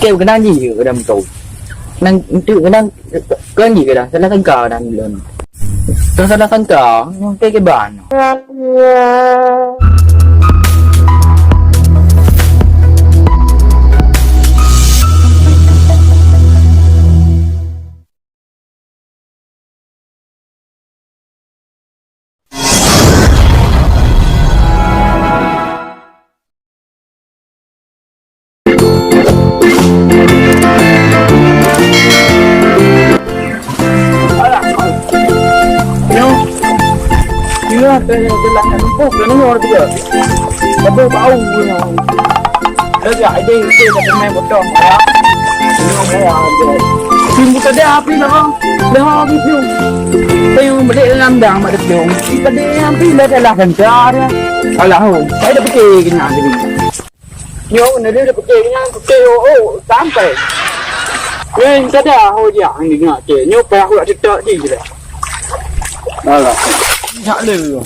kêu cái đang gì cái đầm tù đang tự cái đang cái gì cái đó sẽ là thân cờ đang lên tôi sẽ là thân cờ cái bàn cái làm nó phúc nó ngon bây giờ nó bơ bao nó dạy đi là cái này một tròn đó nhưng mà cái đẹp đi nó ho biết không tiêu mà để làm đàng mà được dùng cái đẹp đi lên là thành ra đó hay là hồn thấy được cái gì cái nhà gì nhớ nó đi được cái gì nha cái kêu 8 tệ nên cái đó hồi dạng thì ngã chỉ nhớ cái hồi trợ gì vậy đó là nhã lừa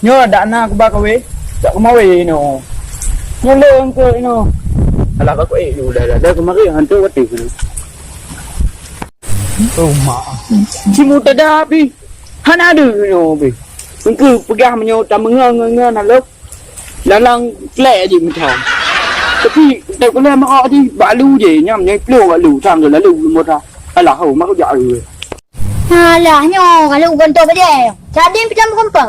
nhớ là đã na của ba cậu ấy chẳng có máu gì nó nhớ lên cười nó là có ấy đủ đây là đây có mấy cái hành tôi có tiền rồi mà chỉ một tay đáp đi hắn đã được rồi bị mình cứ gam mà nhau tầm ngơ là lúc là lăng lẹ gì mình thòng tapi đây có lên mà họ đi bả lưu gì nhá mình lưu bả lưu thằng rồi là lưu một ra hay là hầu mà có dạo rồi lah nyo kalau ganto ba dia jadi macam kompa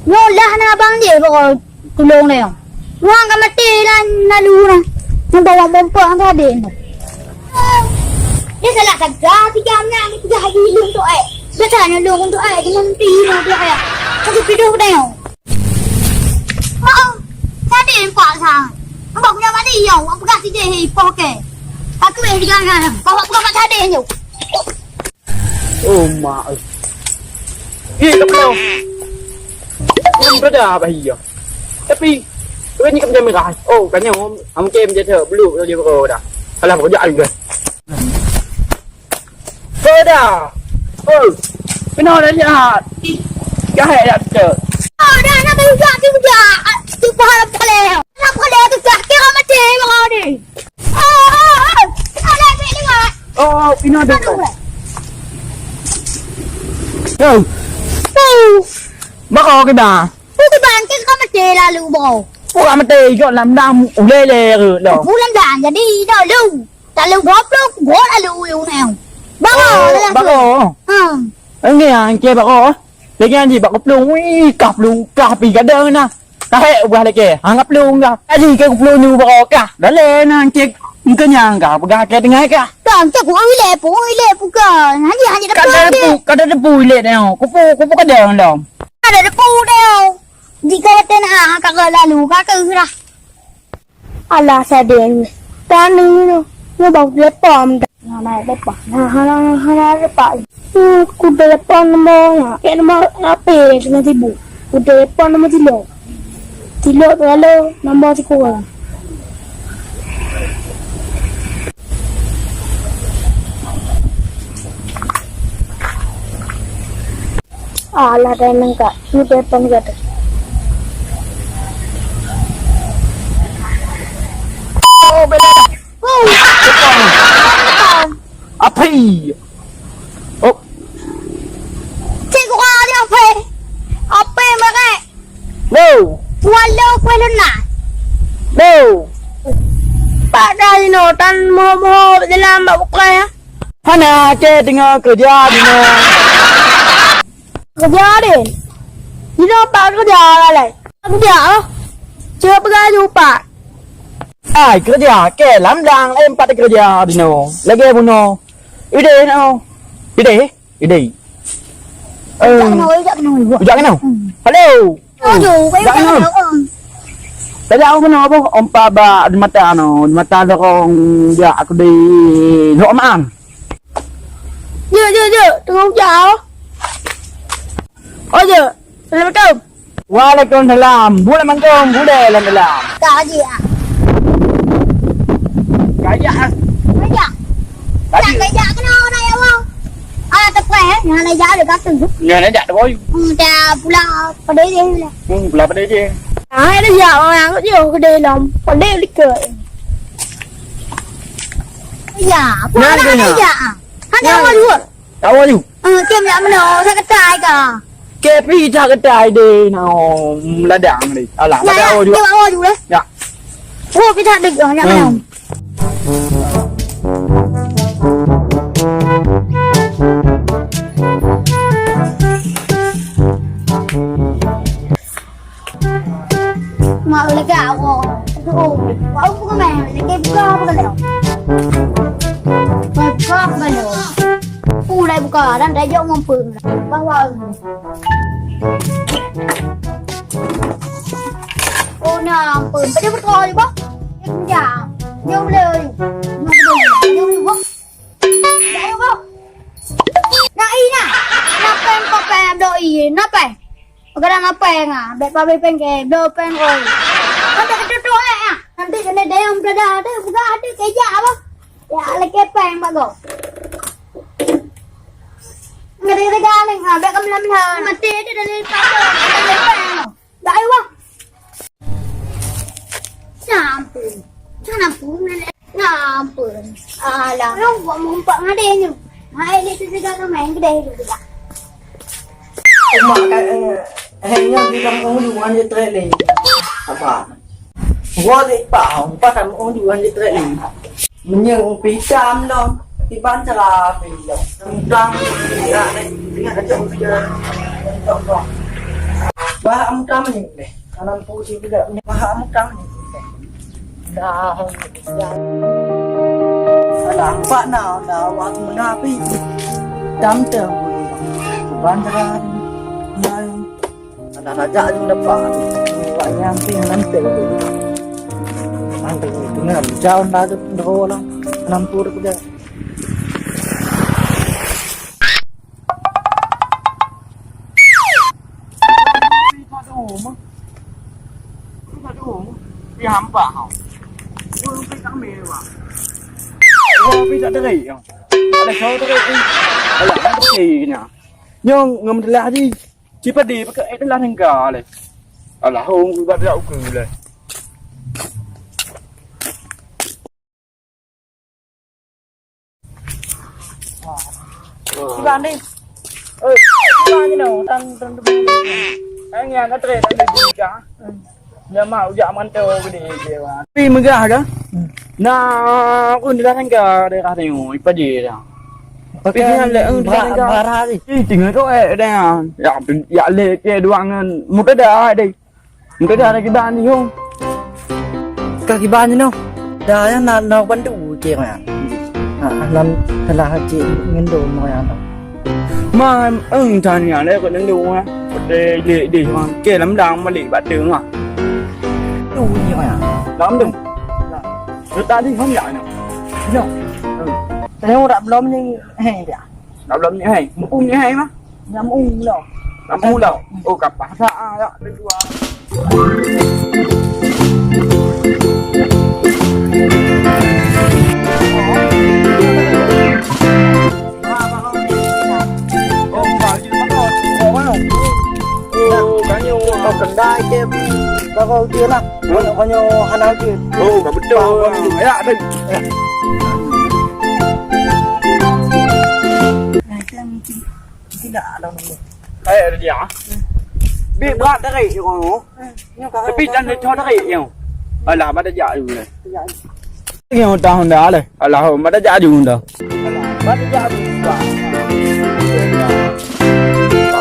nyo lah na bang dia ko tulong na yo wang ka mati na lu na nang bawang pompa ang din dia salah sagga 3 na ni 3 hari lung tu ai betul ni lung tu ai dengan ti na dia ai aku pidu dah yo jadi pa sang ang bang nya mati yo ang pagasi dia hi poke aku ni jangan bawa bukan tadi yo mà gì lắm đâu nhưng có đà bà gì à tapi cái như cầm chân mình lại cái nhau ông kem chơi thở blue rồi đi vào đã hay là có dạy rồi cơ đà cái nó đấy nha cái hệ đặt chờ đây nó cái tôi qua làm cái lèo tôi cả cái mà chơi mà đi đây đi mà cái nó được rồi bác cái bà cái bàn cái có mà chê là lưu bồ mà tê chọn làm đam lê lê rồi đó phú làm đàn giờ đi đó lưu ta lưu góp lúc góp là lưu nào bác anh nghe anh chơi bác để nghe gì bác gấp luôn cặp vì cả đơn nè cái hệ qua đây kìa anh gấp luôn ra cái gì cái gấp luôn như bác cả đó lên anh chơi cái nhà cả bác cái ngay cả làm cho của lệ phụ cờ hắn gì cái đó bùi lệ nào có cái đường đâu ada pu đeo di cái tên các gọi là lù các cứ ra Allah sẽ đến ta nữ nó bọc lết bom này lết bom ha lết bom ku lết bom nó cái nó pe nó thì bu ku lết bom nó thì lo nó thì cô ala dan enggak sudah penggak beda apa cikgu kali apa mereka walau peluna pada inotan mau dalam bukan hana ke dengan kerja dengan kerja deh, ini apa kerja lah? Kerja, chưa lupa. Kerja, ke làm đàng em bắt kerja đi nào, lagi buno, ide nào, ide. Jangan nào, hello. Jangan. Tadi aku apa? Om Paba di mata kong ya aku di Roman. Tunggu jauh. Giờ, Assalamualaikum. Waalaikumsalam. Assalamualaikum. Bude làm làm. Cái gì ạ? Cái gì? Cái nó này không? Tập khỏe, nhà này giá được các từ. Nhà này đạt được bao nhiêu? Trà pula, pada dia lah. Pula pada dia. Ada jauh orang tu je kedai lom. Pada dia liker. ya. Puan ada ya. Hanya mau dulu. Tahu tu. Kem ya mana? Saya ketai ka. Kepi tak kedai deh, no, ladang ni. Alah, Ya, tahu juga. dia mau dulu. Ya. Oh, kita ada ya mana? Mau lagi aku. Aku bukan main, lagi buka apa kalau? Buka apa kalau? Mulai buka dan dah jauh ngumpul. Bawa. Oh nampun, pada berkali bah. Ya, jauhเลย. Jauhเลยbah. Jauh bah. Nak ina. Nak pen ko pen doi, nak pen. Kadang apa yang bet pabe pen ke do pen oi. Ada ketutu nanti kena dia yang berada ada buka ada keja apa. Ya lagi pen bago. Ngeri galing ha, bet kamlam ha. Mati dia dari pabe, dari pen. Dai bah. Nampun. Alah, orang buat mumpak ngadanya. Hai ni tu juga main kedai tu juga. Mak kat hanya bilang orang dua je trailing. Apa? Gua ni pau, pasal orang dua je trailing. Menyang pitam dong. Di bancara pilam. Tentang ya ni ada dia. Bah amtam ni deh. Kanan pusi juga ni bah amtam ni. Dah ya. Salah pak dah waktu menapi. Dam teng. Bancara ni. Ada raja tu dapat. Wak yang ping nanti. Nanti dengan jauh dah tu doang. Nampur juga. Dia hampa kau. Gua pergi kami wah. Gua pergi tak derai. Ada kau derai ni. Alah, apa kena? Nyong ngam telah di. Cipa di pakai telah hingga le. Alah, hong buat dak ukur le. Bukan ni. Bukan ni no. Tan. Anh nghe nó trề nó đi cả. Nhưng mà dạ man tao cái gì kìa mà. Vì mình gà đó. Na kun ra thành cả để ra thành ngồi pa gì đó. Vì thế là Marah ni. Tinggal kau đây à. Dạ lệ cái doang một cái đá đây. Một cái đá này cái bàn gì không? Kaki ban ni no. Dah yang nak bantu je mah. Alam telah je ngendo mo yang. Mà thằng nhà đây còn đang đủ á. Để mà kể lắm đang mà lì bát tướng à. Tu je mah. Lắm đừng. Người ta thì không dạy nào. No. Tengok tak belum ni hang dia. Đọc lắm như hay. Một như hay má. Ngam lo. Làm u đâu. Ô cặp bahasa đó. Bên dua. Kau kendai je. Kau dia lah. Kau hanal je. Oh, gak betul. Ya, đây. Tidak ada ni. Ada dia. Biết berat dah kaya kau. Tapi jangan dia dah kaya yang. Alah, mana dia dulu ni. Yang tahun dah le. Alah, mana dia dulu dah. Alah, mana dia dulu dah.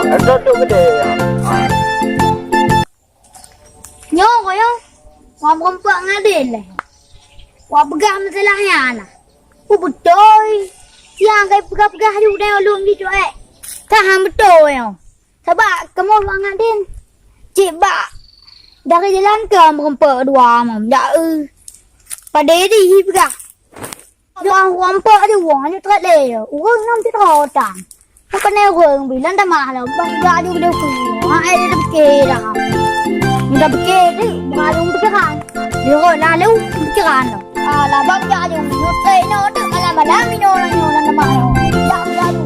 Ada tu gede. Nyo ko yo. Wa mumpak ngadin le. Wa begam selahnya lah. Betul. Yang kay pegah-pegah di udai ulung di tu Tahan betul yo. Sebab kamu orang ngadin. Cik bak. Dari jalan ke merempak dua mam. Dak pada di pegah. Orang rompak di wang ni terat le. Urang nam ti rotan. Apa ni urang bilang dah mahal. Bang gak di udah ku. Ha ada fikir dah. Dah fikir ni marung pikiran. Dia lalu pikiran. Lah bang gak di udah no dak ala malam ni orang nama. Dak lalu.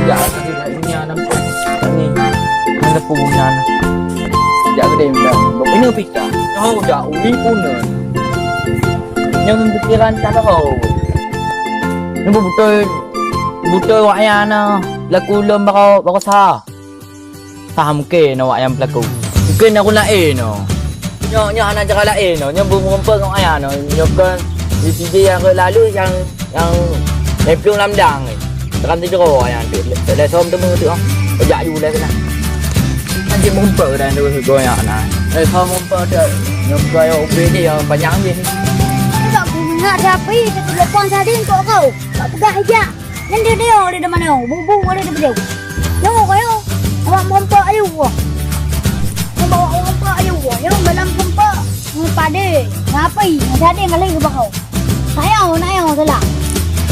Dạ cái này nha năm ni ada punya. Ya gede dah. Ini pika. Oh, dah uli pun. Yung pikiran ka ako. Yung butoy waya na lakulam bako sa. Samke na wayang plako. Mungkin ako na no. Nyo ana jaka la no. Nyo bumumpag ng aya no. Nyo kan di yang lalu yang plong lamdang eh. Tekan tu ko ayan. Dah som tu tu. Ojak yu le kana. Nanti mumpag dan tu go ya na. Som mumpag tu. Nyo kaya ubi dia panjang dia. Sebab aku nak rapi, tu lepas sadin kau kau. Tak pegah aja. Nanti dia di mana? Bubu ada di mana? Yo kau. Awak mumpag ayu. Bawa mumpag ayu. Yo dalam mumpag. Pade, rapi, sadin kali ke kau. Sayang tu lah.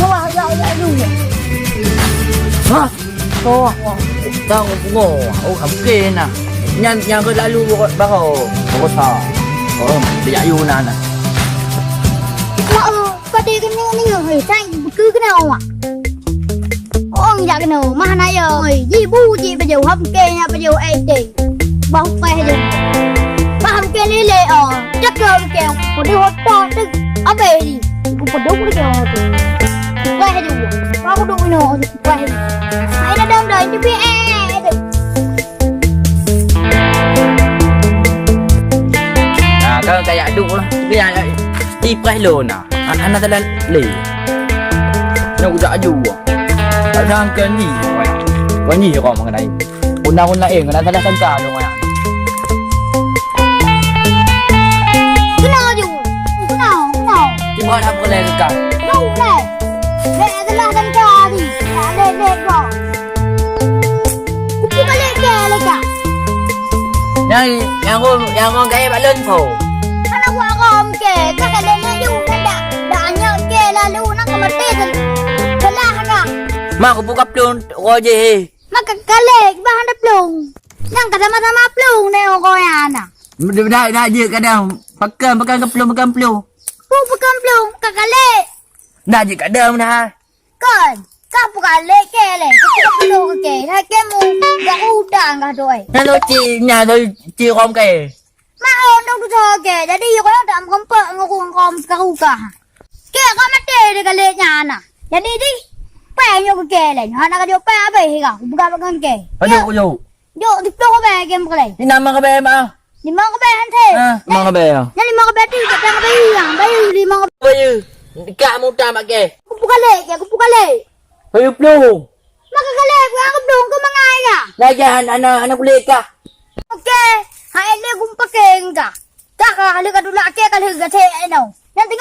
Awak ayu. Hah? Oh, tahu bungo. Oh, okay na. Yang ke lalu bako sa. Oh, dia ayu na. Pade cái này hơi xanh cứ cái nào à? Ông già cái nào mà nãy giờ gì bu gì bây giờ hấp kê nha bây giờ ai đi bóng phê rồi mà hấp kê đi lệ chắc cơm kèo của đi hot pot tức ở về đi cũng có đúng cái kèo quay rồi có có đuôi nào quay hãy nó đâm đời như phía Kayak dulu lah. Kayak ipres lo na. Anak telah le. Nak udah aju. Ada angkat ni. Kau ni kau mengenai. Undang-undang kan telah sangka lo ya. Kenal je. Kenal. Cuma nak boleh dekat. Đâu này. Mẹ telah sangka ni. Le kau. Kupu balik ke leka. Yang kau gaya balen kau. Anak gua om ke, kakak lena yu nanda. Danya ke lalu nak mati selah kakak. Mak aku buka pelun kau je. Maka kalek bahan dah pelung. Yang kata sama pelung ni kau yang ana. Dah je kadang pakai ke pelun. Bukan pelung, kakak lek. Dah je kadang dah. Kan, kau bukan lek ke lek. Kau pelung ke, hai kemu gak udang kah doi. Nak nya ci rom ke. Mau dong tu ke, jadi kau dah kompak ngom sekarang. Ke kau mati dekat leknya ana. Jadi di pengen yo ke lek. Anak kau pengen apa higa? Bukan ke. Ayo. Yo, di pelung apa game ke lek? Ni nama ke be ma? Di mana kau pengen te? Nama ke be. Yang lima kau beti, kau pengen bayi yang bayi lima kau. Bayu. Kak muda mak ke. Kau bukan lek, kau bukan lek. Bayu pelun. Maka kau kau aku pelung kau mangai ya. Lagi anak boleh kah? Okey, hai ni aku pakai enggak. Tak kah kalau kau dulu akeh kalau enggak te ai no. Nanti